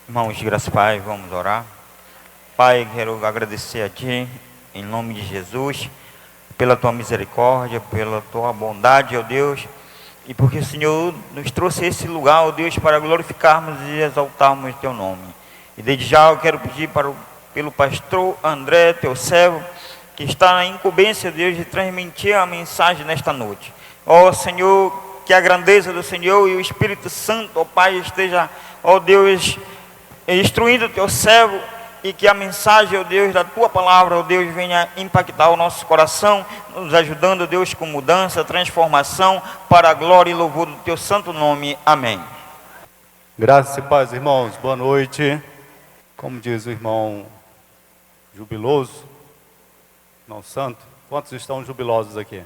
Irmãos de graça e paz, vamos orar. Pai, quero agradecer a Ti, em nome de Jesus, pela Tua misericórdia, pela Tua bondade, ó Deus, e porque o Senhor nos trouxe a esse lugar, ó Deus, para glorificarmos e exaltarmos Teu nome. E desde já eu quero pedir pelo pastor André, Teu servo, que está na incumbência, Deus, de transmitir a mensagem nesta noite. Ó Senhor, que a grandeza do Senhor e o Espírito Santo, ó Pai, esteja, ó Deus, instruindo o Teu servo, e que a mensagem, ó Deus, da Tua palavra, ó Deus, venha impactar o nosso coração, nos ajudando, ó Deus, com mudança, transformação, para a glória e louvor do Teu santo nome. Amém. Graças e paz, irmãos. Boa noite. Como diz o irmão jubiloso, irmão santo, quantos estão jubilosos aqui?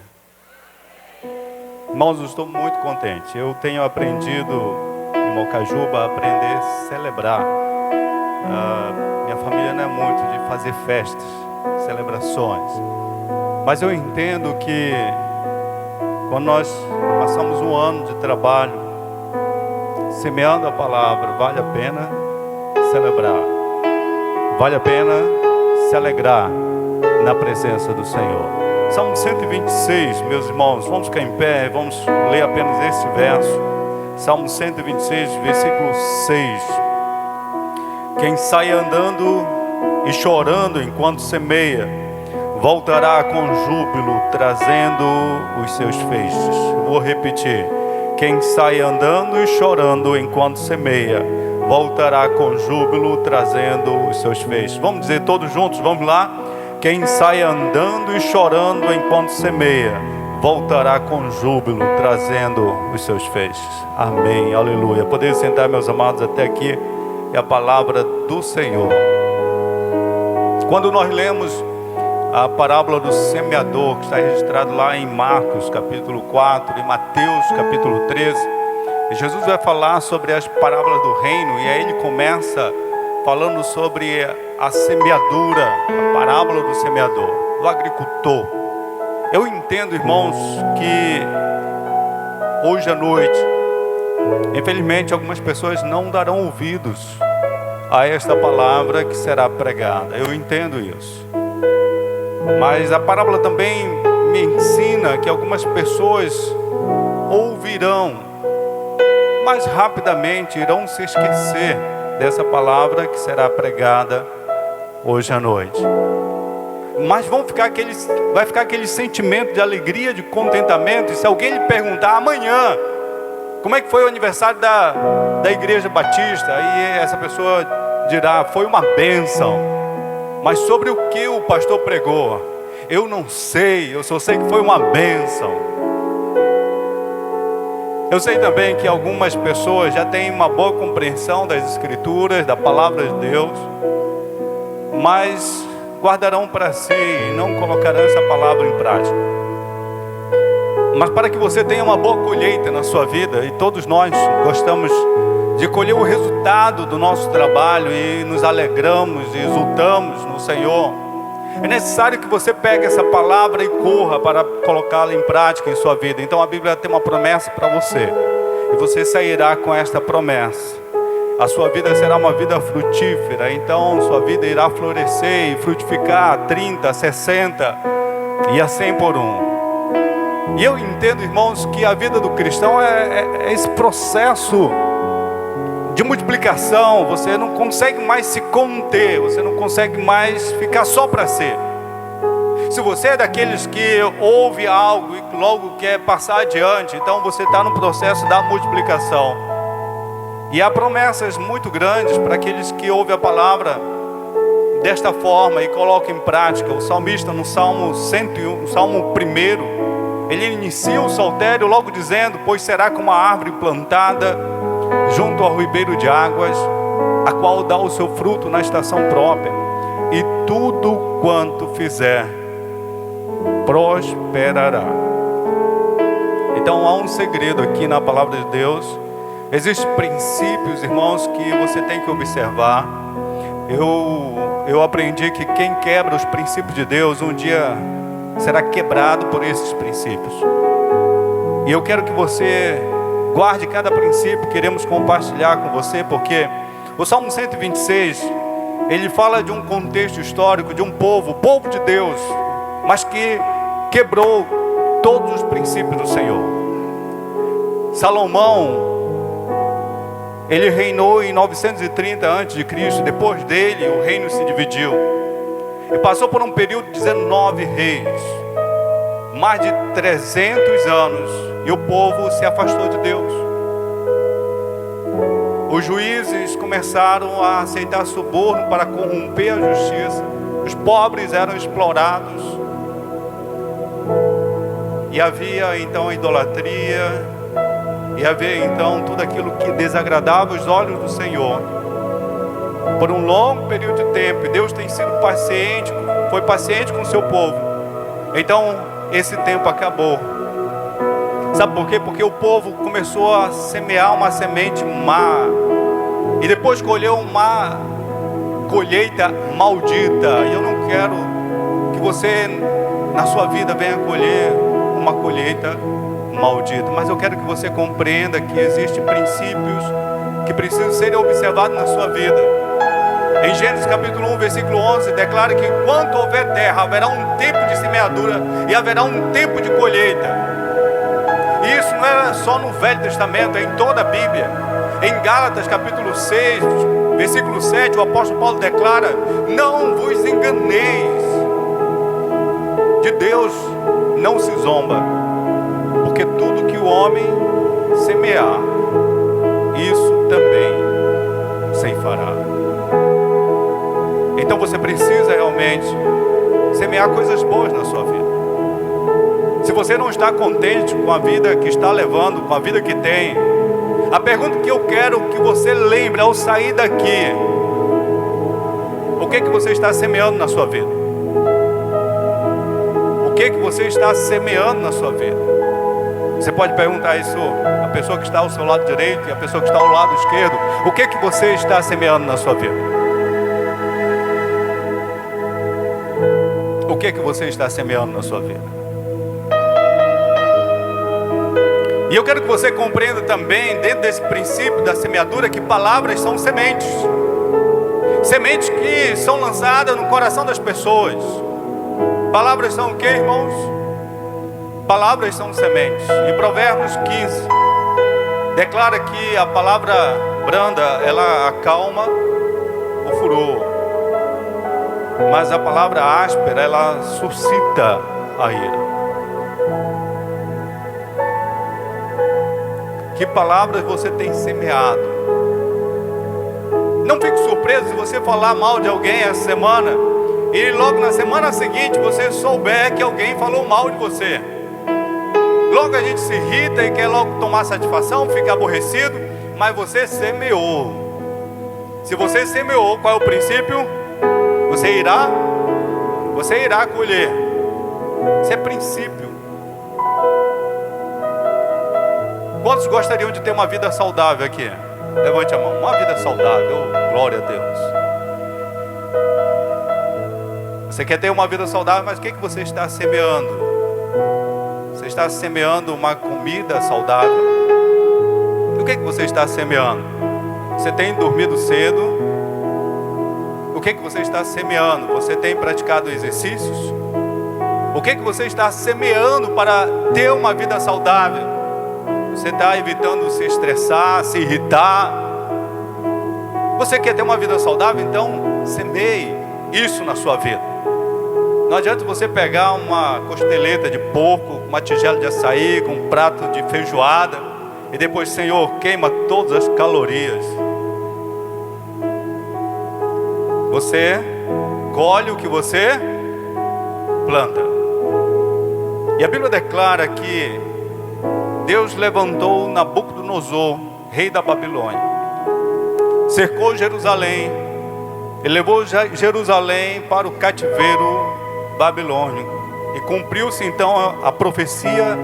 Irmãos, eu estou muito contente. Eu tenho aprendido em Mocajuba a aprender a celebrar. Minha família não é muito de fazer festas, celebrações, mas eu entendo que quando nós passamos um ano de trabalho semeando a palavra, vale a pena celebrar, vale a pena se alegrar na presença do Senhor. Salmo 126, meus irmãos, vamos ficar em pé, vamos ler apenas esse verso. Salmo 126, versículo 6. Quem sai andando e chorando enquanto semeia, voltará com júbilo, trazendo os seus feixes. Vou repetir. Quem sai andando e chorando enquanto semeia, voltará com júbilo, trazendo os seus feixes. Vamos dizer todos juntos, vamos lá? Quem sai andando e chorando enquanto semeia, voltará com júbilo, trazendo os seus feixes. Amém, aleluia. Poder sentar, meus amados, até aqui é a palavra do Senhor. Quando nós lemos a parábola do semeador, que está registrado lá em Marcos capítulo 4, em Mateus capítulo 13, Jesus vai falar sobre as parábolas do reino, e aí ele começa falando sobre a semeadura, a parábola do semeador, do agricultor. Eu entendo, irmãos, que hoje à noite, infelizmente, algumas pessoas não darão ouvidos a esta palavra que será pregada. Eu entendo isso. Mas a parábola também me ensina que algumas pessoas ouvirão, mas rapidamente irão se esquecer dessa palavra que será pregada hoje à noite. Mas vai ficar aquele sentimento de alegria, de contentamento. E se alguém lhe perguntar amanhã, como é que foi o aniversário da Igreja Batista? Aí essa pessoa dirá, foi uma bênção. Mas sobre o que o pastor pregou? Eu não sei, eu só sei que foi uma bênção. Eu sei também que algumas pessoas já têm uma boa compreensão das Escrituras, da palavra de Deus, mas guardarão para si e não colocarão essa palavra em prática. Mas para que você tenha uma boa colheita na sua vida, e todos nós gostamos de colher o resultado do nosso trabalho e nos alegramos e exultamos no Senhor, é necessário que você pegue essa palavra e corra para colocá-la em prática em sua vida. Então a Bíblia tem uma promessa para você, e você sairá com esta promessa. A sua vida será uma vida frutífera, então sua vida irá florescer e frutificar 30, 60 e a 100 por um. E eu entendo, irmãos, que a vida do cristão é esse processo de multiplicação. Você não consegue mais se conter, você não consegue mais ficar só para si. Se você é daqueles que ouve algo e logo quer passar adiante, então você está no processo da multiplicação. E há promessas muito grandes para aqueles que ouvem a palavra desta forma e colocam em prática. O salmista no Salmo 101, Salmo 1, ele inicia o saltério logo dizendo: pois será como a árvore plantada junto ao ribeiro de águas, a qual dá o seu fruto na estação própria, e tudo quanto fizer prosperará. Então há um segredo aqui na palavra de Deus. Existem princípios, irmãos, que você tem que observar. Eu aprendi que quem quebra os princípios de Deus, um dia será quebrado por esses princípios. E eu quero que você guarde cada princípio. Queremos compartilhar com você, porque O Salmo 126, ele fala de um contexto histórico, de um povo, o povo de Deus, mas que quebrou todos os princípios do Senhor. Salomão, ele reinou em 930 a.C., depois dele o reino se dividiu. E passou por um período de 19 reis, mais de 300 anos, e o povo se afastou de Deus. Os juízes começaram a aceitar suborno para corromper a justiça. Os pobres eram explorados. E havia então a idolatria. E havia então tudo aquilo que desagradava os olhos do Senhor. Por um longo período de tempo. E Deus tem sido paciente, foi paciente com o seu povo. Então esse tempo acabou. Sabe por quê? Porque o povo começou a semear uma semente má. E depois colheu uma colheita maldita. E eu não quero que você, na sua vida, venha colher uma colheita maldita. Mas eu quero que você compreenda que existem princípios que precisam ser observados na sua vida. Em Gênesis capítulo 1, versículo 11, declara que enquanto houver terra, haverá um tempo de semeadura e haverá um tempo de colheita. E isso não é só no Velho Testamento, é em toda a Bíblia. Em Gálatas capítulo 6, versículo 7, o apóstolo Paulo declara: não vos enganeis, de Deus não se zomba, porque tudo que o homem semear, isso também ceifará. Então você precisa realmente semear coisas boas na sua vida. Se você não está contente com a vida que está levando, com a vida que tem, a pergunta que eu quero que você lembre ao sair daqui: o que você está semeando na sua vida? O que você está semeando na sua vida? Você pode perguntar isso à pessoa que está ao seu lado direito e à pessoa que está ao lado esquerdo. O que você está semeando na sua vida? O que você está semeando na sua vida? E eu quero que você compreenda também, dentro desse princípio da semeadura, que palavras são sementes. Sementes que são lançadas no coração das pessoas. Palavras são o que, irmãos? Palavras são sementes. Em Provérbios 15, declara que a palavra branda, ela acalma o furor. Mas a palavra áspera, ela suscita a ira. Que palavras você tem semeado? Não fique surpreso se você falar mal de alguém essa semana e logo na semana seguinte você souber que alguém falou mal de você. Logo a gente se irrita e quer logo tomar satisfação, fica aborrecido, mas você semeou. Se você semeou, qual é o princípio? Você irá colher. Isso é princípio. Quantos gostariam de ter uma vida saudável aqui? Levante a mão. Uma vida saudável, glória a Deus. Você quer ter uma vida saudável, mas o que você está semeando? Você está semeando uma comida saudável? O que você está semeando? Você tem dormido cedo? O que você está semeando? Você tem praticado exercícios? O que você está semeando para ter uma vida saudável? Você está evitando se estressar, se irritar? Você quer ter uma vida saudável? Então semeie isso na sua vida. Não adianta você pegar uma costeleta de porco, uma tigela de açaí, com um prato de feijoada e depois, Senhor, queima todas as calorias. Você colhe o que você planta. E a Bíblia declara que Deus levantou Nabucodonosor, rei da Babilônia, cercou Jerusalém, e levou Jerusalém para o cativeiro babilônico, e cumpriu-se então a profecia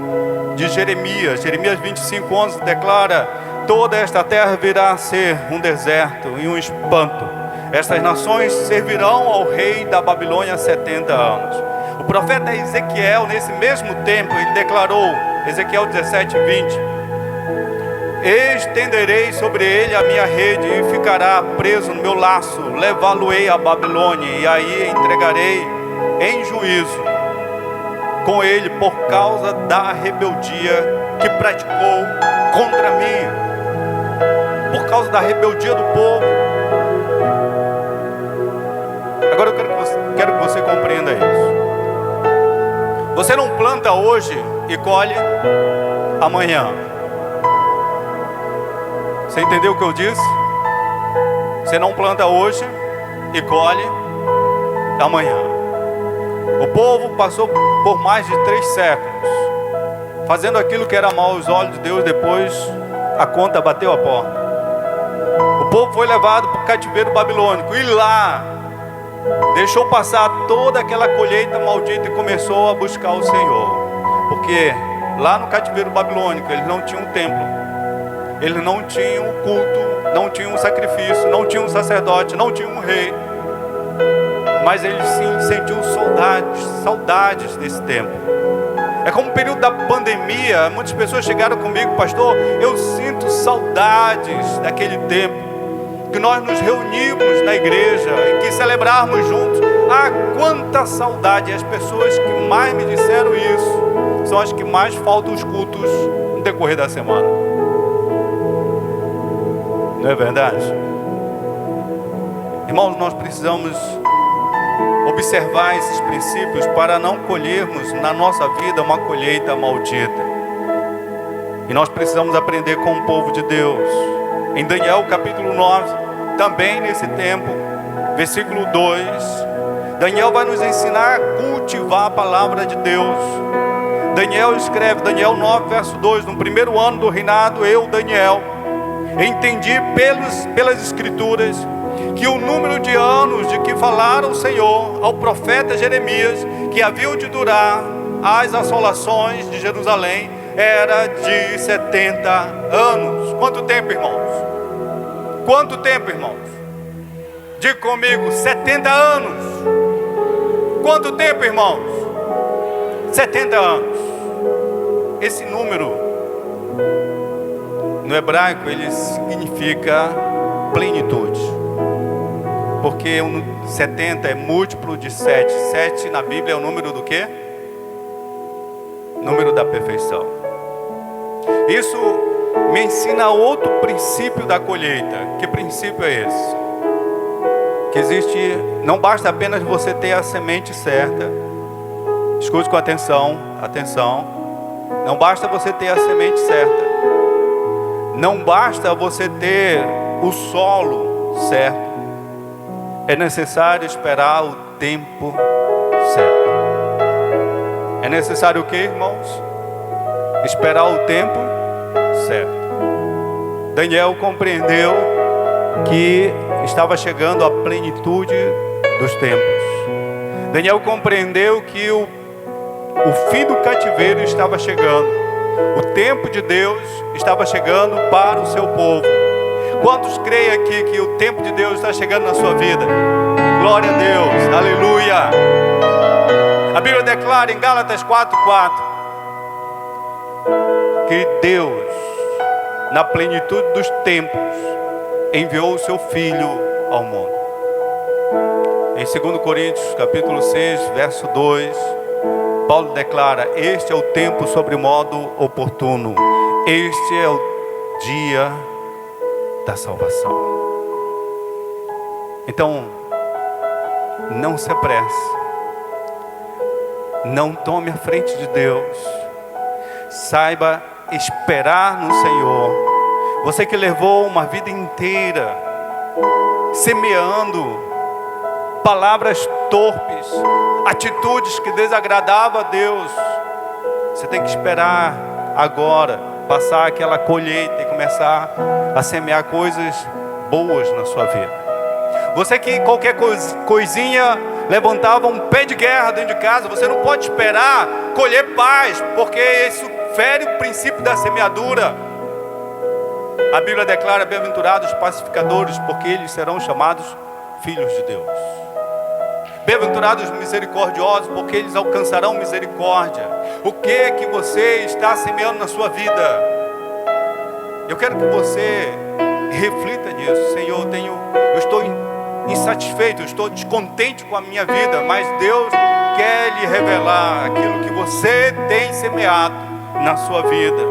de Jeremias. Jeremias 25:11 declara: toda esta terra virá a ser um deserto e um espanto. Estas nações servirão ao rei da Babilônia 70 anos. O profeta Ezequiel, nesse mesmo tempo, ele declarou, Ezequiel 17:20, Estenderei sobre ele a minha rede e ficará preso no meu laço. Levá-lo-ei a Babilônia e aí entregarei em juízo com ele por causa da rebeldia que praticou contra mim, por causa da rebeldia do povo. Agora eu quero que você compreenda isso. Você não planta hoje e colhe amanhã. Você entendeu o que eu disse? Você não planta hoje e colhe amanhã. O povo passou por mais de 3 séculos fazendo aquilo que era mal aos olhos de Deus. Depois a conta bateu a porta. O povo foi levado para o cativeiro babilônico e lá deixou passar toda aquela colheita maldita e começou a buscar o Senhor. Porque lá no cativeiro babilônico eles não tinham um templo, eles não tinham um culto, não tinham um sacrifício, não tinham um sacerdote, não tinham um rei. Mas eles sim sentiam saudades desse tempo. É como o período da pandemia. Muitas pessoas chegaram comigo: pastor, eu sinto saudades daquele tempo que nós nos reunimos na igreja e que celebrarmos juntos. Ah, quanta saudade! E as pessoas que mais me disseram isso são as que mais faltam os cultos no decorrer da semana. Não é verdade? Irmãos, nós precisamos observar esses princípios para não colhermos na nossa vida uma colheita maldita. E nós precisamos aprender com o povo de Deus. Em Daniel capítulo 9, também nesse tempo, versículo 2, Daniel vai nos ensinar a cultivar a palavra de Deus. Daniel escreve, Daniel 9, verso 2: no primeiro ano do reinado, eu, Daniel, entendi pelas escrituras que o número de anos de que falara o Senhor ao profeta Jeremias, que haviam de durar as assolações de Jerusalém, era de 70 anos. Quanto tempo, irmãos? Quanto tempo, irmãos? Diga comigo: 70 anos. Quanto tempo, irmãos? 70 anos. Esse número no hebraico ele significa plenitude, porque 70 é múltiplo de 7. 7 na Bíblia é o número do quê? Número da perfeição. Isso me ensina outro princípio da colheita. Que princípio é esse? Que existe, não basta apenas você ter a semente certa. Escute com atenção, atenção. Não basta você ter a semente certa. Não basta você ter o solo certo. É necessário esperar o tempo certo. É necessário o que, irmãos? Esperar o tempo certo. Daniel compreendeu que estava chegando a plenitude dos tempos. Daniel compreendeu que o fim do cativeiro estava chegando. O tempo de Deus estava chegando para o seu povo. Quantos creem aqui que o tempo de Deus está chegando na sua vida? Glória a Deus, aleluia. A Bíblia declara em Gálatas 4:4 que Deus, na plenitude dos tempos, enviou o seu Filho ao mundo. Em 2 Coríntios capítulo 6, verso 2, Paulo declara: este é o tempo sobremodo oportuno, este é o dia da salvação. Então, não se apresse, não tome a frente de Deus, saiba esperar no Senhor. Você que levou uma vida inteira semeando palavras torpes, atitudes que desagradavam a Deus, você tem que esperar agora passar aquela colheita e começar a semear coisas boas na sua vida. Você que qualquer coisinha levantava um pé de guerra dentro de casa, você não pode esperar colher paz, porque isso fere o princípio da semeadura. A Bíblia declara: bem-aventurados os pacificadores, porque eles serão chamados filhos de Deus. Bem-aventurados os misericordiosos, porque eles alcançarão misericórdia. O que é que você está semeando na sua vida? Eu quero que você reflita nisso. Senhor, eu estou insatisfeito, eu estou descontente com a minha vida, mas Deus quer lhe revelar aquilo que você tem semeado na sua vida.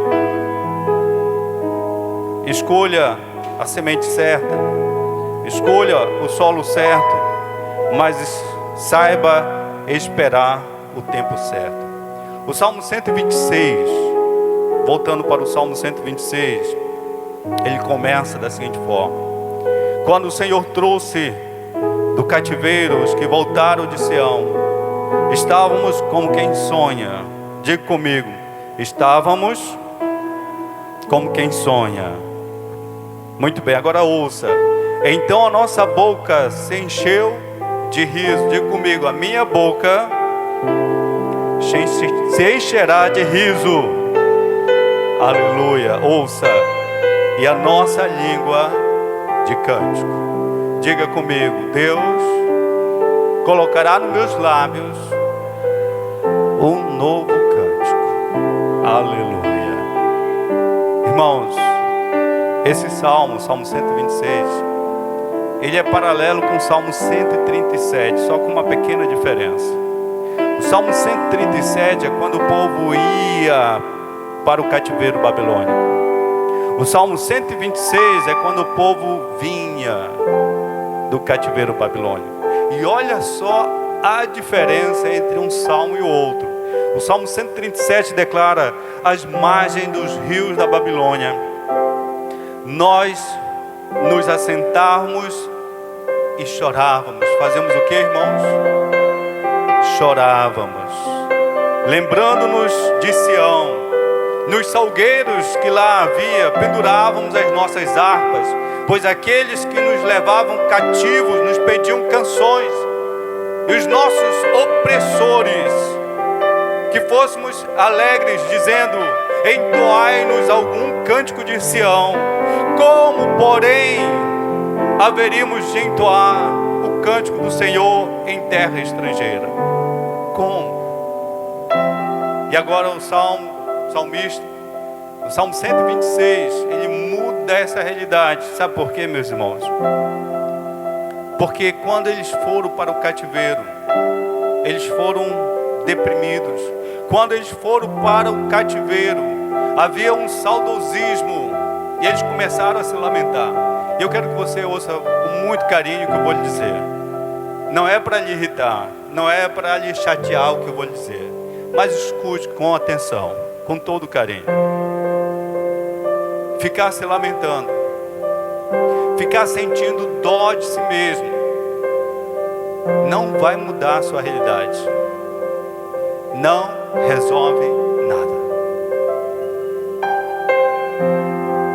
Escolha a semente certa, escolha o solo certo, mas saiba esperar o tempo certo. O Salmo 126, voltando para o Salmo 126, ele começa da seguinte forma: quando o Senhor trouxe do cativeiro os que voltaram de Sião, estávamos como quem sonha. Diga comigo: estávamos como quem sonha. Muito bem, agora ouça. Então a nossa boca se encheu de riso. Diga comigo: a minha boca se encherá de riso. Aleluia. Ouça. E a nossa língua de cântico. Diga comigo: Deus colocará nos meus lábios um novo cântico. Aleluia. Irmãos, esse salmo, Salmo 126, ele é paralelo com o Salmo 137, só com uma pequena diferença. O Salmo 137 é quando o povo ia para o cativeiro babilônico. O Salmo 126 é quando o povo vinha do cativeiro babilônico. E olha só a diferença entre um salmo e o outro. O Salmo 137 declara: às margens dos rios da Babilônia, nós nos assentávamos e chorávamos. Fazemos o que, irmãos? Chorávamos, lembrando-nos de Sião. Nos salgueiros que lá havia, pendurávamos as nossas harpas, pois aqueles que nos levavam cativos nos pediam canções, e os nossos opressores, que fôssemos alegres, dizendo: entoai-nos algum cântico de Sião. Como, porém, haveríamos de entoar o cântico do Senhor em terra estrangeira? Como? E agora o salmista, o Salmo 126, ele muda essa realidade. Sabe por quê, meus irmãos? Porque quando eles foram para o cativeiro, eles foram deprimidos. Quando eles foram para o cativeiro, havia um saudosismo, e eles começaram a se lamentar. E eu quero que você ouça com muito carinho o que eu vou lhe dizer. Não é para lhe irritar, não é para lhe chatear o que eu vou lhe dizer, mas escute com atenção, com todo carinho. Ficar se lamentando, ficar sentindo dó de si mesmo, não vai mudar a sua realidade, não resolve nada.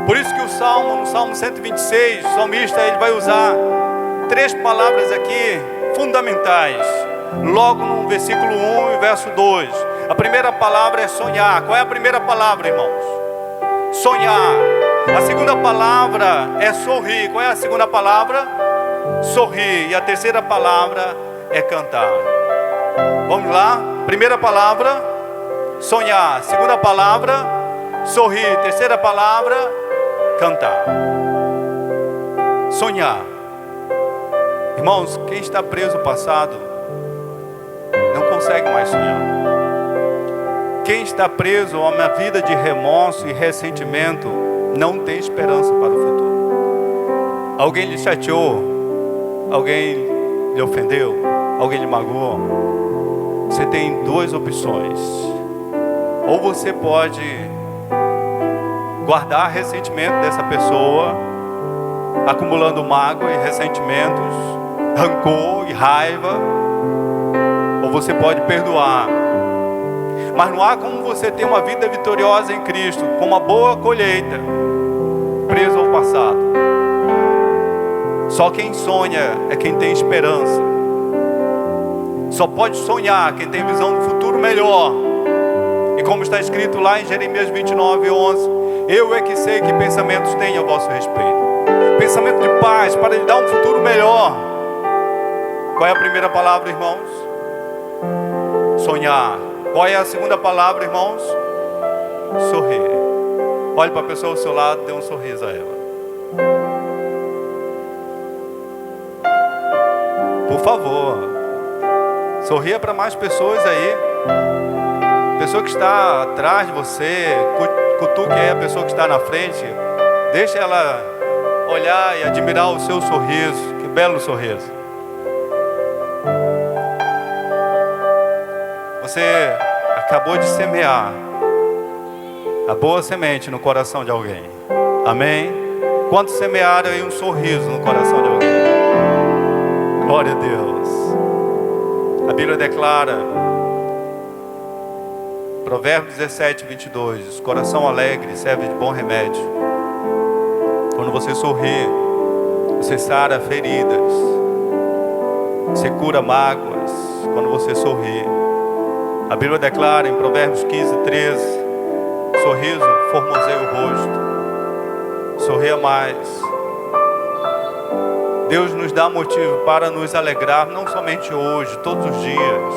Por isso que no Salmo 126, o salmista ele vai usar 3 palavras aqui fundamentais, logo no versículo 1 e verso 2. A primeira palavra é sonhar. Qual é a primeira palavra, irmãos? Sonhar. A segunda palavra é sorrir. Qual é a segunda palavra? Sorrir. E a terceira palavra é cantar. Vamos lá? Primeira palavra, sonhar. Segunda palavra, sorrir. Terceira palavra, cantar. Sonhar. Irmãos, quem está preso ao passado não consegue mais sonhar. Quem está preso a uma vida de remorso e ressentimento não tem esperança para o futuro. Alguém lhe chateou, alguém lhe ofendeu, alguém lhe magoou. Você tem 2 opções. Ou você pode guardar ressentimento dessa pessoa, acumulando mágoa e ressentimentos, rancor e raiva, ou você pode perdoar. Mas não há como você ter uma vida vitoriosa em Cristo, com uma boa colheita, preso ao passado. Só quem sonha é quem tem esperança. Só pode sonhar quem tem visão do futuro melhor. E como está escrito lá em Jeremias 29:11, eu é que sei que pensamentos tenho a vosso respeito. Pensamento de paz, para lhe dar um futuro melhor. Qual é a primeira palavra, irmãos? Sonhar. Qual é a segunda palavra, irmãos? Sorrir. Olhe para a pessoa ao seu lado, dê um sorriso a ela. Por favor, sorria para mais pessoas aí. Pessoa que está atrás de você, cutuque aí a pessoa que está na frente. Deixa ela olhar e admirar o seu sorriso. Que belo sorriso. Você acabou de semear a boa semente no coração de alguém. Amém? Quantos semearam aí um sorriso no coração de alguém? Glória a Deus. A Bíblia declara, Provérbios 17, 22, coração alegre serve de bom remédio. Quando você sorri, você sara feridas, você cura mágoas. Quando você sorri, a Bíblia declara em Provérbios 15, 13, sorriso formoseia o rosto. Sorria mais. Deus nos dá motivo para nos alegrar, não somente hoje, todos os dias.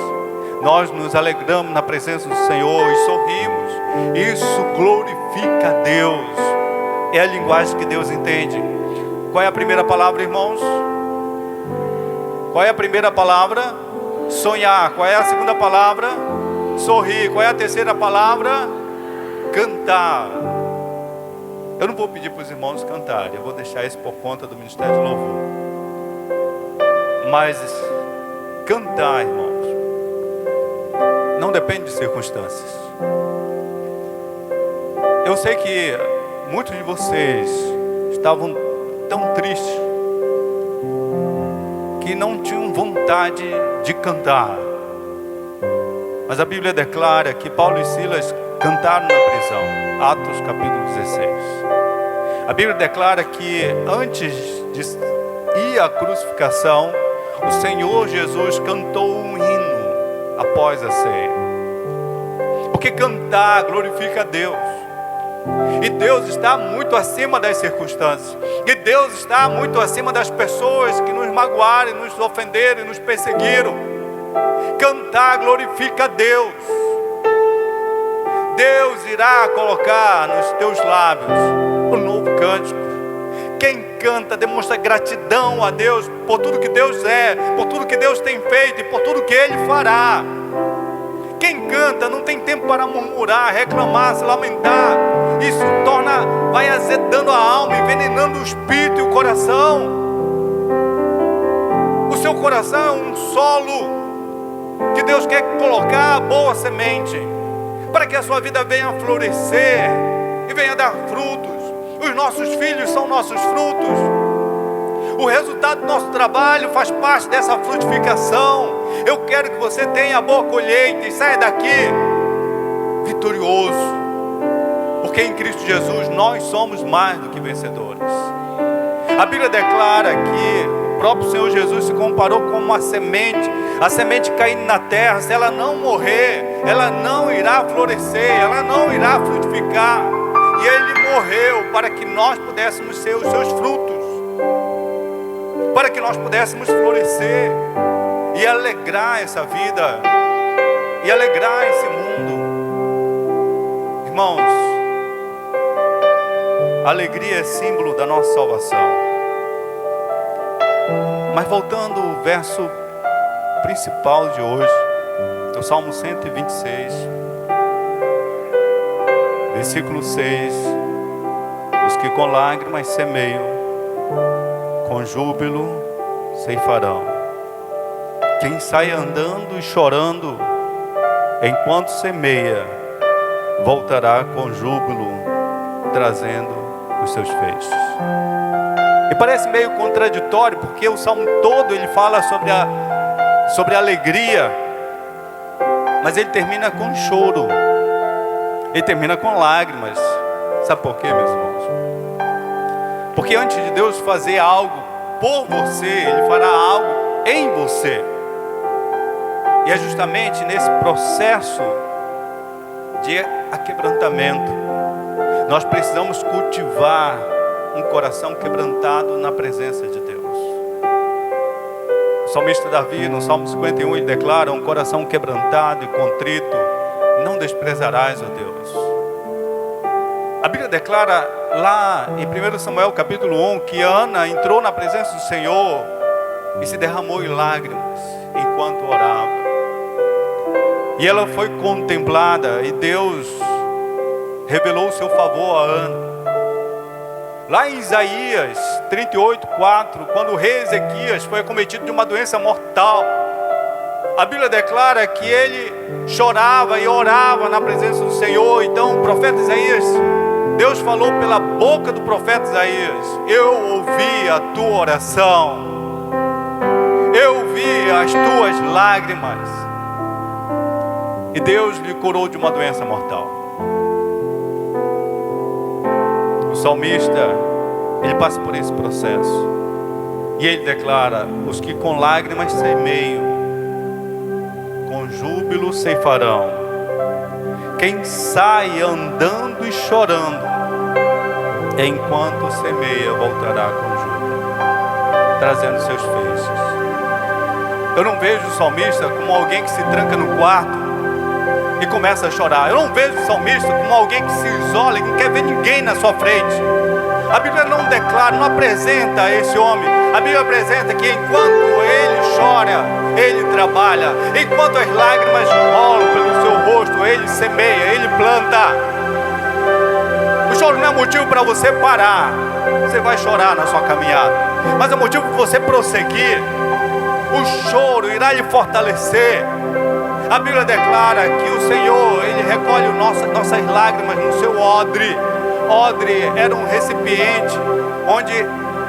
Nós nos alegramos na presença do Senhor e sorrimos. Isso glorifica a Deus. É a linguagem que Deus entende. Qual é a primeira palavra, irmãos? Qual é a primeira palavra? Sonhar. Qual é a segunda palavra? Sorrir. Qual é a terceira palavra? Cantar. Eu não vou pedir para os irmãos cantarem, eu vou deixar isso por conta do Ministério de Louvor. Mas cantar, irmãos, não depende de circunstâncias. Eu sei que muitos de vocês estavam tão tristes que não tinham vontade de cantar. Mas a Bíblia declara que Paulo e Silas cantaram na prisão. Atos capítulo 16. A Bíblia declara que antes de ir à crucificação, o Senhor Jesus cantou um hino após a ceia. Porque cantar glorifica a Deus. E Deus está muito acima das circunstâncias. E Deus está muito acima das pessoas que nos magoaram, nos ofenderam e nos perseguiram. Cantar glorifica a Deus. Deus irá colocar nos teus lábios um novo cântico. Quem canta demonstra gratidão a Deus por tudo que Deus é, por tudo que Deus tem feito e por tudo que Ele fará. Quem canta não tem tempo para murmurar, reclamar, se lamentar. Isso vai azedando a alma, envenenando o espírito e o coração. O seu coração é um solo que Deus quer colocar a boa semente, para que a sua vida venha florescer e venha dar frutos. Os nossos filhos são nossos frutos. O resultado do nosso trabalho faz parte dessa frutificação. Eu quero que você tenha boa colheita e saia daqui vitorioso, porque em Cristo Jesus nós somos mais do que vencedores. A Bíblia declara que o próprio Senhor Jesus se comparou com uma semente. A semente caindo na terra, se ela não morrer, ela não irá florescer, ela não irá frutificar. E Ele morreu para que nós pudéssemos ser os seus frutos, para que nós pudéssemos florescer e alegrar essa vida, e alegrar esse mundo. Irmãos, a alegria é símbolo da nossa salvação. Mas voltando ao verso principal de hoje, o Salmo 126, versículo 6: os que com lágrimas semeiam, com júbilo ceifarão. Quem sai andando e chorando enquanto semeia, voltará com júbilo, trazendo os seus feixes. E parece meio contraditório, porque o salmo todo ele fala sobre a alegria, mas ele termina com choro, ele termina com lágrimas. Sabe por quê, meus irmãos? Porque antes de Deus fazer algo por você, Ele fará algo em você. E é justamente nesse processo de aquebrantamento, nós precisamos cultivar um coração quebrantado na presença de Deus. O salmista Davi, no Salmo 51, ele declara: um coração quebrantado e contrito não desprezarás, ó Deus. A Bíblia declara lá em 1 Samuel capítulo 1 que Ana entrou na presença do Senhor e se derramou em lágrimas enquanto orava. E ela foi contemplada e Deus revelou o seu favor a Ana. Lá em Isaías 38:4, quando o rei Ezequias foi acometido de uma doença mortal, a Bíblia declara que ele chorava e orava na presença do Senhor. Então o profeta Isaías, Deus falou pela boca do profeta Isaías: eu ouvi a tua oração, eu ouvi as tuas lágrimas, e Deus lhe curou de uma doença mortal. O salmista, ele passa por esse processo, e ele declara: os que com lágrimas semeiam, com júbilo ceifarão. Quem sai andando e chorando, enquanto semeia, voltará com júbilo, trazendo seus feixes. Eu não vejo o salmista como alguém que se tranca no quarto e começa a chorar. Eu não vejo o salmista como alguém que se isola e não quer ver ninguém na sua frente. A Bíblia não declara, não apresenta esse homem. A Bíblia apresenta que enquanto ele chora, ele trabalha. Enquanto as lágrimas rolam pelo seu rosto, ele semeia, ele planta. O choro não é motivo para você parar. Você vai chorar na sua caminhada, mas é motivo para você prosseguir. O choro irá lhe fortalecer. A Bíblia declara que o Senhor, ele recolhe nossas lágrimas no seu odre. Odre era um recipiente onde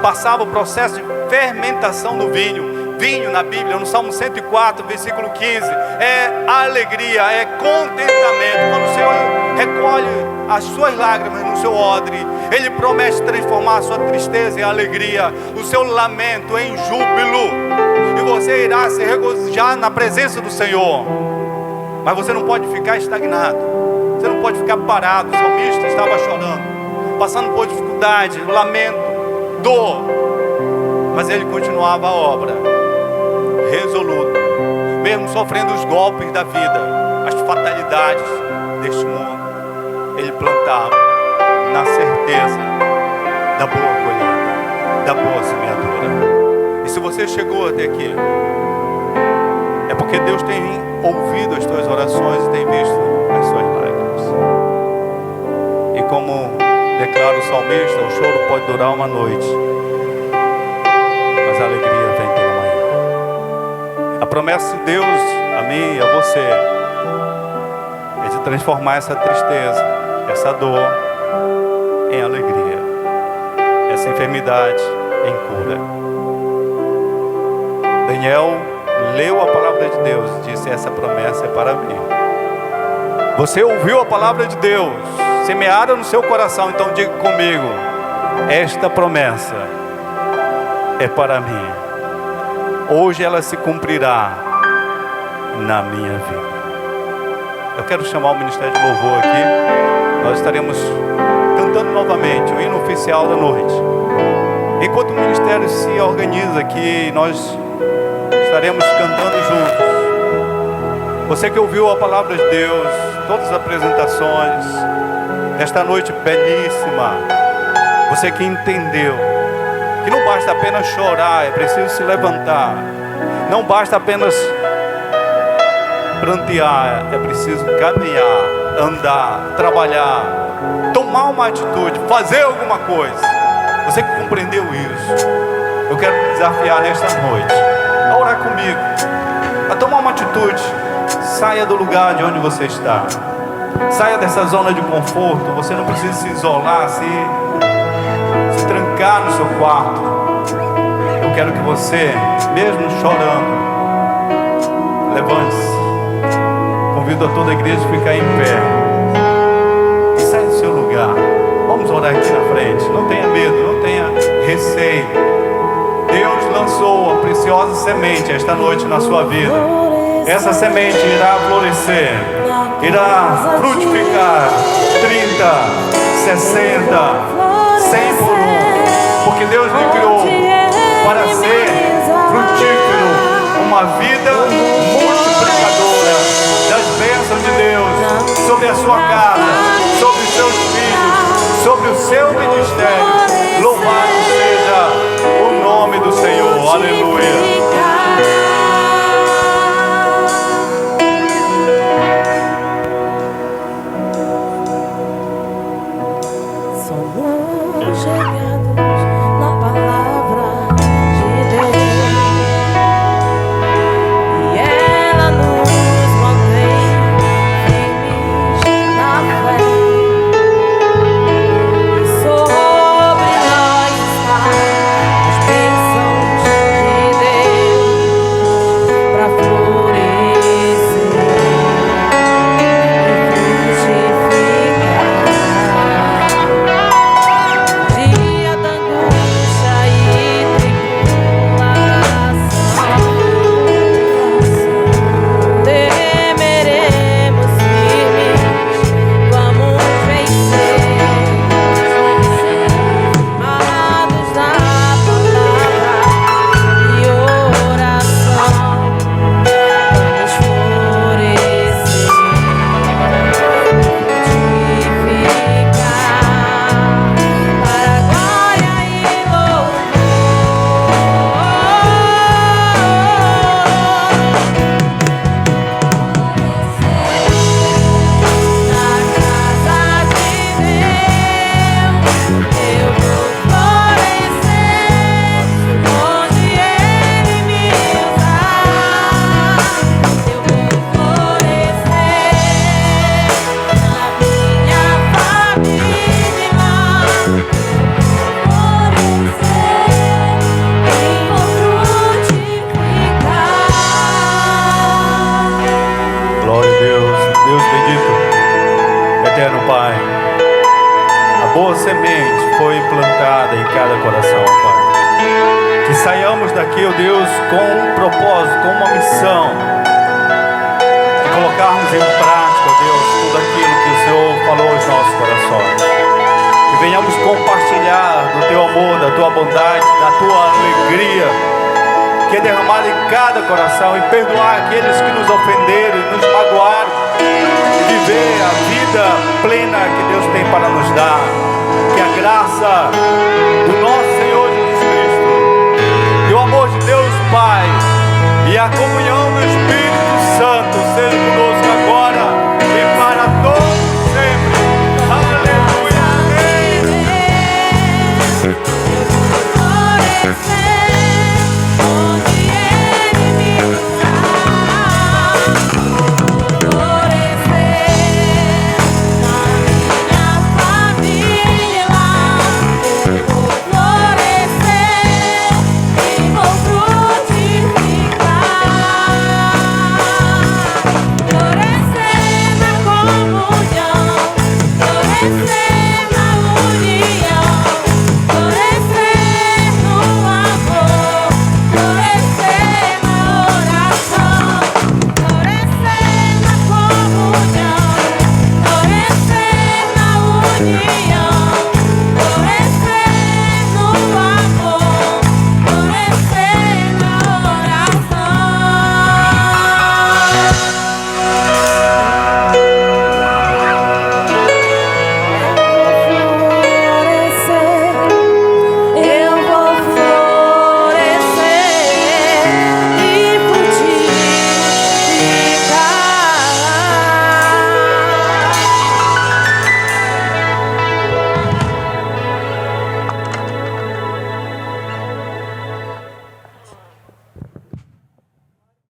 passava o processo de fermentação do vinho. Vinho na Bíblia, no Salmo 104, versículo 15, é alegria, é contentamento. Quando o Senhor recolhe as suas lágrimas no seu odre, Ele promete transformar a sua tristeza em alegria, o seu lamento em júbilo, e você irá se regozijar na presença do Senhor. Mas você não pode ficar estagnado, você não pode ficar parado. O salmista estava chorando, passando por dificuldade, lamento, dor, mas ele continuava a obra, resoluto, mesmo sofrendo os golpes da vida, as fatalidades deste mundo. Ele plantava na certeza da boa colheita, da boa semeadura. E se você chegou até aqui, é porque Deus tem ouvido as tuas orações e tem visto as suas lágrimas. E como declara o salmista, o choro pode durar uma noite, mas a alegria vem pela manhã. A promessa de Deus a mim e a você é de transformar essa tristeza, essa dor em alegria, essa enfermidade em cura. Daniel leu a palavra de Deus e disse: essa promessa é para mim. Você ouviu a palavra de Deus, semeada no seu coração, então diga comigo: esta promessa é para mim. Hoje ela se cumprirá na minha vida. Eu quero chamar o Ministério de Louvor aqui. Nós estaremos cantando novamente o hino oficial da noite. Enquanto o ministério se organiza aqui, nós estaremos cantando juntos. Você que ouviu a palavra de Deus, todas as apresentações desta noite belíssima, você que entendeu que não basta apenas chorar, é preciso se levantar. Não basta apenas prantear, é preciso caminhar, andar, trabalhar, tomar uma atitude, fazer alguma coisa. Você que compreendeu isso, eu quero te desafiar nesta noite a orar comigo, a tomar uma atitude. Saia do lugar de onde você está, saia dessa zona de conforto. Você não precisa se isolar, se trancar no seu quarto. Eu quero que você, mesmo chorando, levante-se. Convido a toda a igreja a ficar em pé e saia do seu lugar. Vamos orar aqui na frente. Não tenha medo, não tenha receio. Deus lançou a preciosa semente esta noite na sua vida. Essa semente irá florescer, irá frutificar 30, 60, 100 por um, porque Deus lhe criou para ser frutífero, uma vida multiplicadora das bênçãos de Deus sobre a sua casa, sobre os seus filhos, seu ministério. Louvado seja o nome do Senhor. Aleluia. Somos chegados na palavra de Deus e ela nos mantém firmes na fé. E sobre nós está as bênçãos de Deus para florescer e frutificar. Dia da angústia e tribulação, temeremos firmes, vamos vencer, amarrados na palavra e oração, vamos florescer, frutificar, para a glória e louvor na casa de Deus. Eu vou florescer onde Ele me usar. Eu vou florescer na minha família. Glória a Deus. Deus bendito, eterno Pai. A boa semente foi plantada em cada coração, Pai. Que saiamos daqui, ó Deus, com um propósito, com uma missão. De colocarmos em prática, ó Deus, tudo aquilo que o Senhor falou aos nossos corações. Que venhamos compartilhar do Teu amor, da Tua bondade, da Tua alegria, que é derramada em cada coração, e perdoar aqueles que nos ofenderam e nos magoaram, e viver a vida plena que Deus tem para nos dar. Que a graça do nosso Senhor Jesus Cristo, e o amor de Deus Pai, e a comunhão